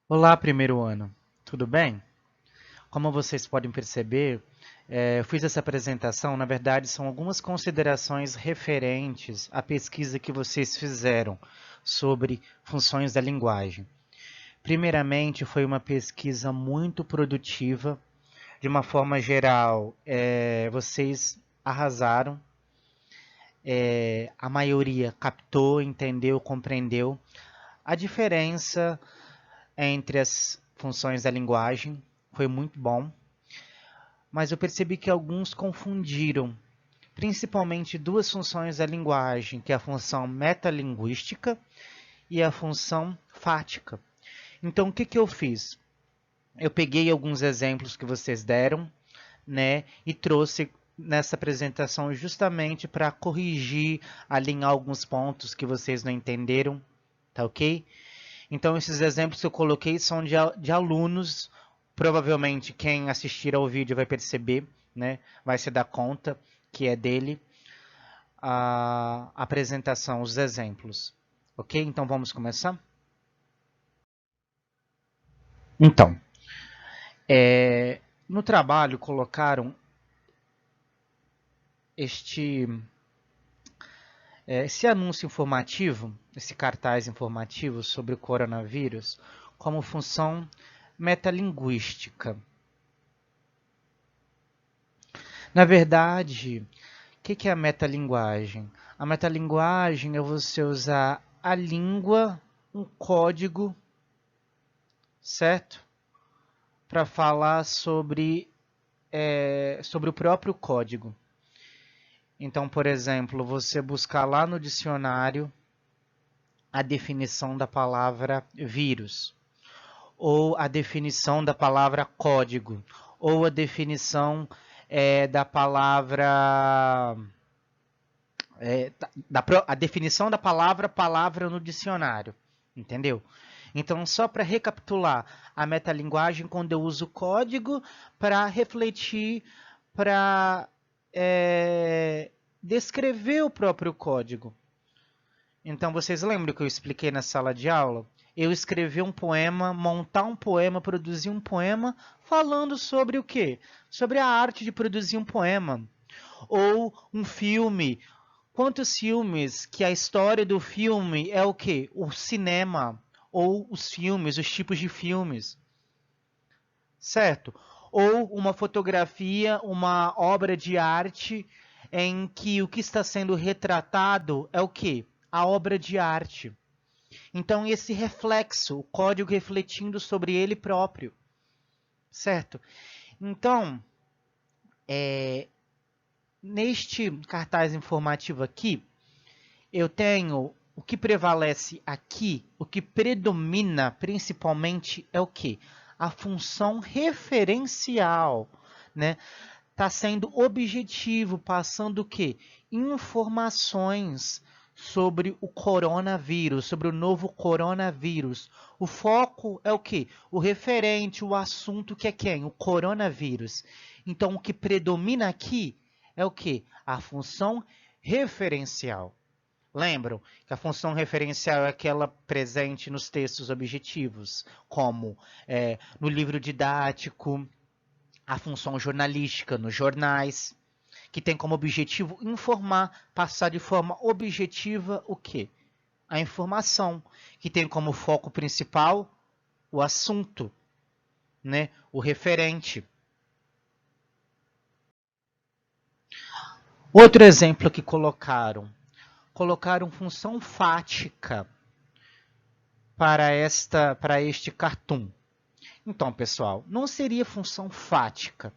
Olá, primeiro ano. Tudo bem? Como vocês podem perceber, eu fiz essa apresentação, na verdade, são algumas considerações referentes à pesquisa que vocês fizeram sobre funções da linguagem. Primeiramente, foi uma pesquisa muito produtiva. De uma forma geral, vocês arrasaram. A maioria captou, entendeu, compreendeu a diferença entre as funções da linguagem. Foi muito bom. Mas eu percebi que alguns confundiram, principalmente duas funções da linguagem, que é a função metalinguística e a função fática. Então, o que, que eu fiz? Eu peguei alguns exemplos que vocês deram, né, e trouxe nessa apresentação justamente para corrigir, alinhar alguns pontos que vocês não entenderam, tá ok? Então, esses exemplos que eu coloquei são de alunos. Provavelmente, quem assistir ao vídeo vai perceber, né? Vai se dar conta que é dele a apresentação, os exemplos. Ok? Então, vamos começar? Então, no trabalho colocaram este, esse anúncio informativo, esse cartaz informativo sobre o coronavírus, como função metalinguística. Na verdade, o que é a metalinguagem? A metalinguagem é você usar a língua, um código, certo? Para falar sobre o próprio código. Então, por exemplo, você buscar lá no dicionário a definição da palavra vírus, ou a definição da palavra código, ou a definição da palavra a definição da palavra no dicionário, entendeu? Então, só para recapitular, a metalinguagem, quando eu uso código para refletir, para descrever o próprio código. Então, vocês lembram que eu expliquei na sala de aula? Eu escrevi um poema, montar um poema, produzir um poema, falando sobre o quê? Sobre a arte de produzir um poema. Ou um filme. Quantos filmes que a história do filme é o quê? O cinema, ou os filmes, os tipos de filmes, certo? Ou uma fotografia, uma obra de arte em que o que está sendo retratado é o quê? A obra de arte. Então, esse reflexo, o código refletindo sobre ele próprio, certo? Então, neste cartaz informativo aqui, eu tenho o que prevalece aqui, o que predomina principalmente é o quê? A função referencial, né? Está sendo objetivo, passando o quê? Informações sobre o coronavírus, sobre o novo coronavírus. O foco é o quê? O referente, o assunto que é quem? O coronavírus. Então, o que predomina aqui é o quê? A função referencial. Lembram que a função referencial é aquela presente nos textos objetivos, como no livro didático, a função jornalística nos jornais, que tem como objetivo informar, passar de forma objetiva o quê? A informação, que tem como foco principal o assunto, né? O referente. Outro exemplo que colocaram função fática para este cartoon. Então, pessoal, não seria função fática,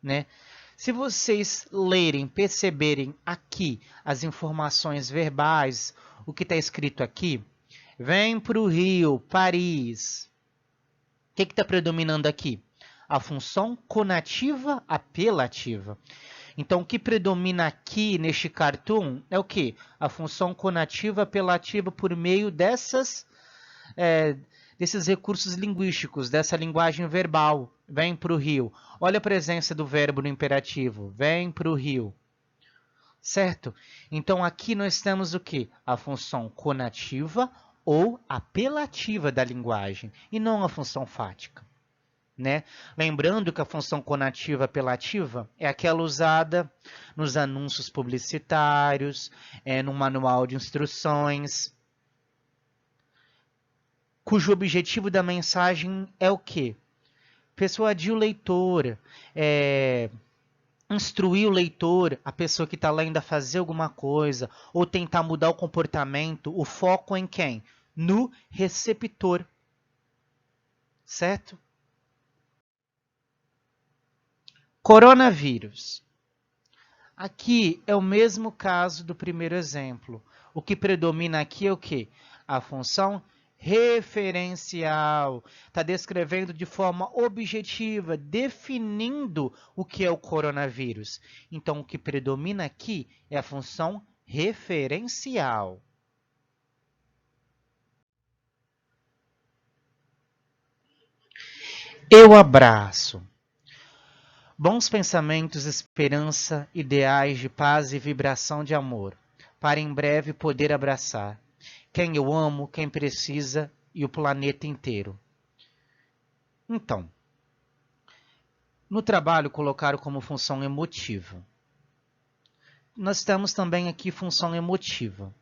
né? Se vocês lerem, perceberem aqui as informações verbais, o que está escrito aqui, vem para o Rio, Paris. O que está predominando aqui? A função conativa apelativa. Então, o que predomina aqui neste cartoon é o quê? A função conativa apelativa por meio desses recursos linguísticos, dessa linguagem verbal. Vem para o rio. Olha a presença do verbo no imperativo. Vem para o rio. Certo? Então, aqui nós temos o quê? A função conativa ou apelativa da linguagem, e não a função fática. Né? Lembrando que a função conativa apelativa é aquela usada nos anúncios publicitários, no manual de instruções, cujo objetivo da mensagem é o quê? Persuadir o leitor, instruir o leitor, a pessoa que está lendo, a fazer alguma coisa, ou tentar mudar o comportamento, o foco em quem? No receptor. Certo? Coronavírus. Aqui é o mesmo caso do primeiro exemplo. O que predomina aqui é o quê? A função referencial. Está descrevendo de forma objetiva, definindo o que é o coronavírus. Então, o que predomina aqui é a função referencial. Eu abraço. Bons pensamentos, esperança, ideais de paz e vibração de amor, para em breve poder abraçar quem eu amo, quem precisa e o planeta inteiro. Então, no trabalho colocaram como função emotiva. Nós temos também aqui função emotiva.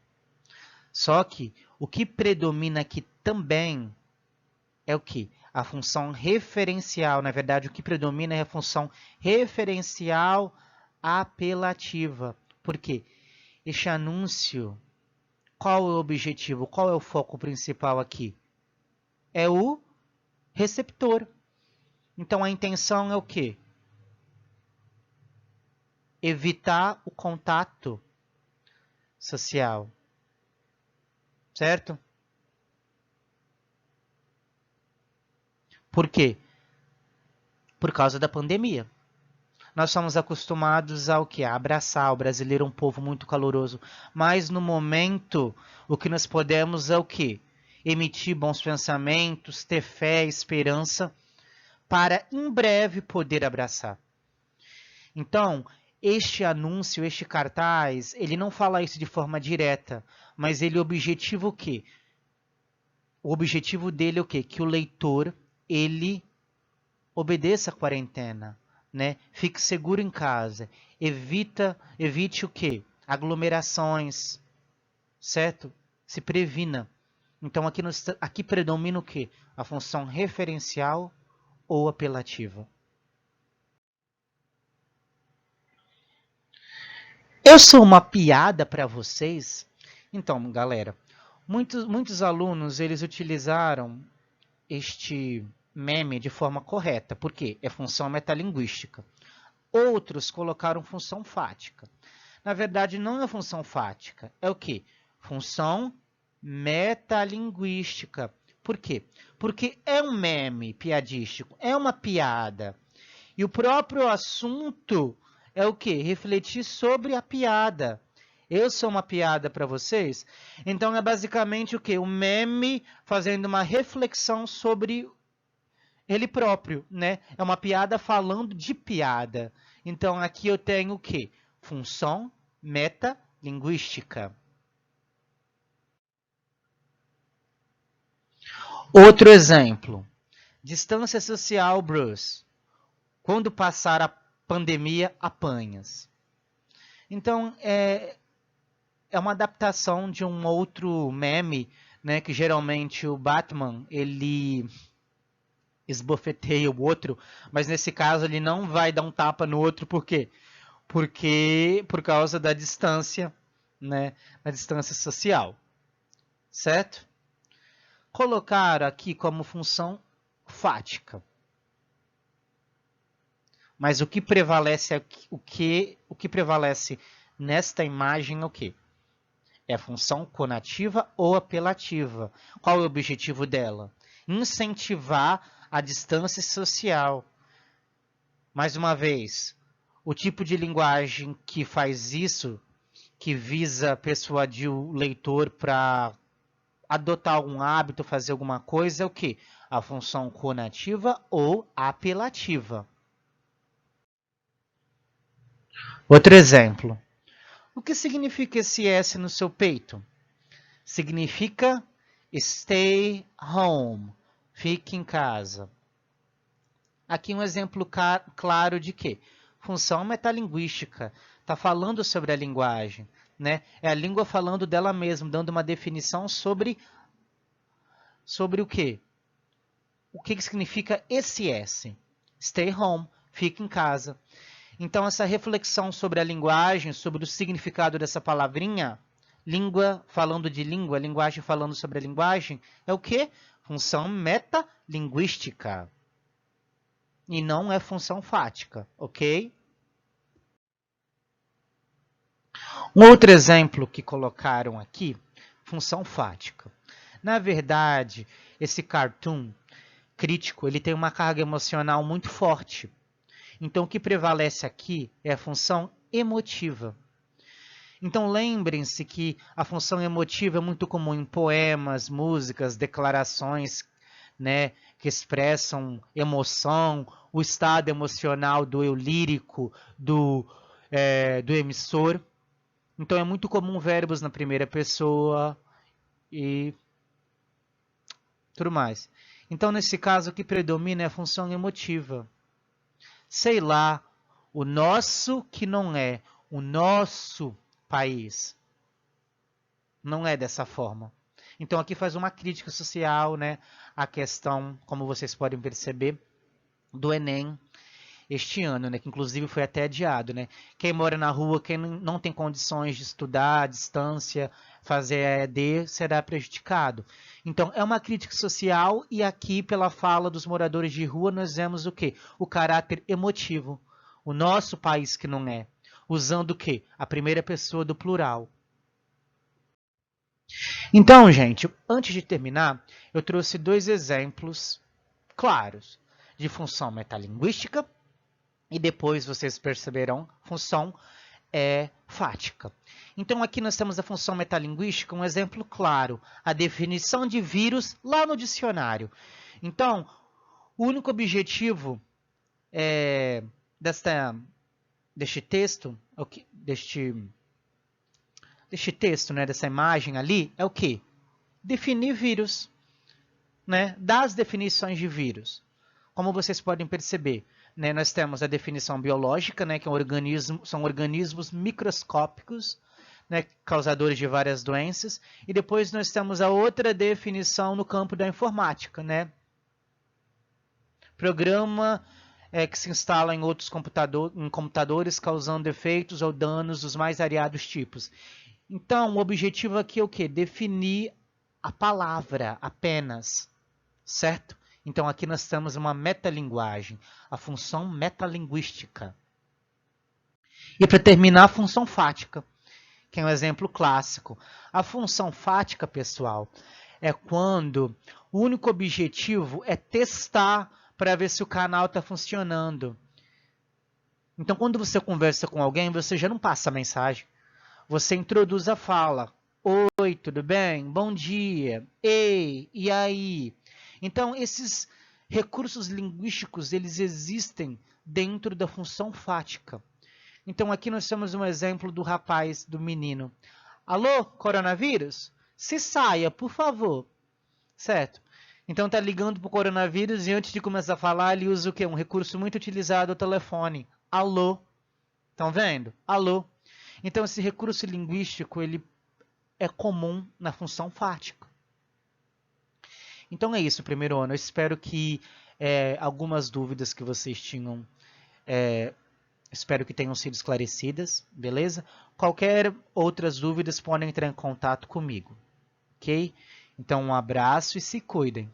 Só que o que predomina aqui também é o que? A função referencial. Na verdade, o que predomina é a função referencial apelativa. Por quê? Este anúncio, qual é o objetivo? Qual é o foco principal aqui? É o receptor. Então, a intenção é o quê? Evitar o contato social. Certo? Por quê? Por causa da pandemia. Nós somos acostumados ao que? A abraçar. O brasileiro é um povo muito caloroso. Mas no momento, o que nós podemos é o quê? Emitir bons pensamentos, ter fé, esperança, para em breve poder abraçar. Então, este anúncio, este cartaz, ele não fala isso de forma direta, mas ele objetiva o quê? O objetivo dele é o quê? Que o leitor, ele obedeça a quarentena. Né? Fique seguro em casa. Evite o quê? Aglomerações, certo? Se previna. Então, aqui predomina o quê? A função referencial ou apelativa. Eu sou uma piada para vocês? Então, galera, muitos alunos, eles utilizaram este meme de forma correta. Por quê? É função metalinguística. Outros colocaram função fática. Na verdade, não é função fática. É o quê? Função metalinguística. Por quê? Porque é um meme piadístico, é uma piada. E o próprio assunto é o quê? Refletir sobre a piada. Eu sou uma piada para vocês? Então, é basicamente o quê? O meme fazendo uma reflexão sobre ele próprio, né? É uma piada falando de piada. Então, aqui eu tenho o quê? Função metalinguística. Outro exemplo. Distância social, Bruce. Quando passar a pandemia, apanhas. Então, é uma adaptação de um outro meme, né? Que geralmente o Batman, ele esbofeteia o outro, mas nesse caso ele não vai dar um tapa no outro, por quê? Porque por causa da distância, né? A distância social, certo? Colocar aqui como função fática. Mas o que prevalece o que prevalece nesta imagem é o quê? É a função conativa ou apelativa. Qual é o objetivo dela? Incentivar a distância social. Mais uma vez, o tipo de linguagem que faz isso, que visa persuadir o leitor para adotar algum hábito, fazer alguma coisa, é o quê? A função conativa ou apelativa. Outro exemplo. O que significa esse S no seu peito? Significa Stay home. Fique em casa. Aqui um exemplo claro de quê? Função metalinguística. Está falando sobre a linguagem, né? É a língua falando dela mesma, dando uma definição sobre o quê? O que significa esse S? Stay home. Fique em casa. Então, essa reflexão sobre a linguagem, sobre o significado dessa palavrinha, língua falando de língua, linguagem falando sobre a linguagem, é o quê? Função metalinguística. E não é função fática, ok? Um outro exemplo que colocaram aqui, função fática. Na verdade, esse cartoon crítico, ele tem uma carga emocional muito forte. Então, o que prevalece aqui é a função emotiva. Então, lembrem-se que a função emotiva é muito comum em poemas, músicas, declarações, né, que expressam emoção, o estado emocional do eu lírico, do emissor. Então, é muito comum verbos na primeira pessoa e tudo mais. Então, nesse caso, o que predomina é a função emotiva. Sei lá, o nosso que não é, o nosso país. Não é dessa forma. Então, aqui faz uma crítica social, né, à questão, como vocês podem perceber, do Enem este ano, né, que inclusive foi até adiado, né? Quem mora na rua, quem não tem condições de estudar à distância, fazer EAD, será prejudicado. Então, é uma crítica social e aqui, pela fala dos moradores de rua, nós vemos o quê? O caráter emotivo. O nosso país que não é. Usando o quê? A primeira pessoa do plural. Então, gente, antes de terminar, eu trouxe dois exemplos claros de função metalinguística e depois vocês perceberão função fática. Então, aqui nós temos a função metalinguística, um exemplo claro, a definição de vírus lá no dicionário. Então, o único objetivo deste texto, né, dessa imagem ali, é o quê? Definir vírus, né? Das definições de vírus. Como vocês podem perceber, né, nós temos a definição biológica, né, que são organismos microscópicos, né, causadores de várias doenças, e depois nós temos a outra definição no campo da informática, né? Programa que se instala em outros computadores, causando efeitos ou danos dos mais variados tipos. Então, o objetivo aqui é o quê? Definir a palavra apenas, certo? Então, aqui nós temos uma metalinguagem, a função metalinguística. E para terminar, a função fática, que é um exemplo clássico. A função fática, pessoal, é quando o único objetivo é testar para ver se o canal está funcionando. Então, quando você conversa com alguém, você já não passa a mensagem. Você introduz a fala. Oi, tudo bem? Bom dia. Ei, e aí? Então, esses recursos linguísticos, eles existem dentro da função fática. Então, aqui nós temos um exemplo do rapaz, do menino. Alô, coronavírus? Se saia, por favor. Certo? Então, está ligando para o coronavírus e antes de começar a falar, ele usa o quê? Um recurso muito utilizado, o telefone. Alô? Estão vendo? Alô? Então, esse recurso linguístico, ele é comum na função fática. Então, é isso, primeiro ano. Eu espero que algumas dúvidas que vocês tinham, espero que tenham sido esclarecidas, beleza? Qualquer outras dúvidas, podem entrar em contato comigo, ok? Então, um abraço e se cuidem.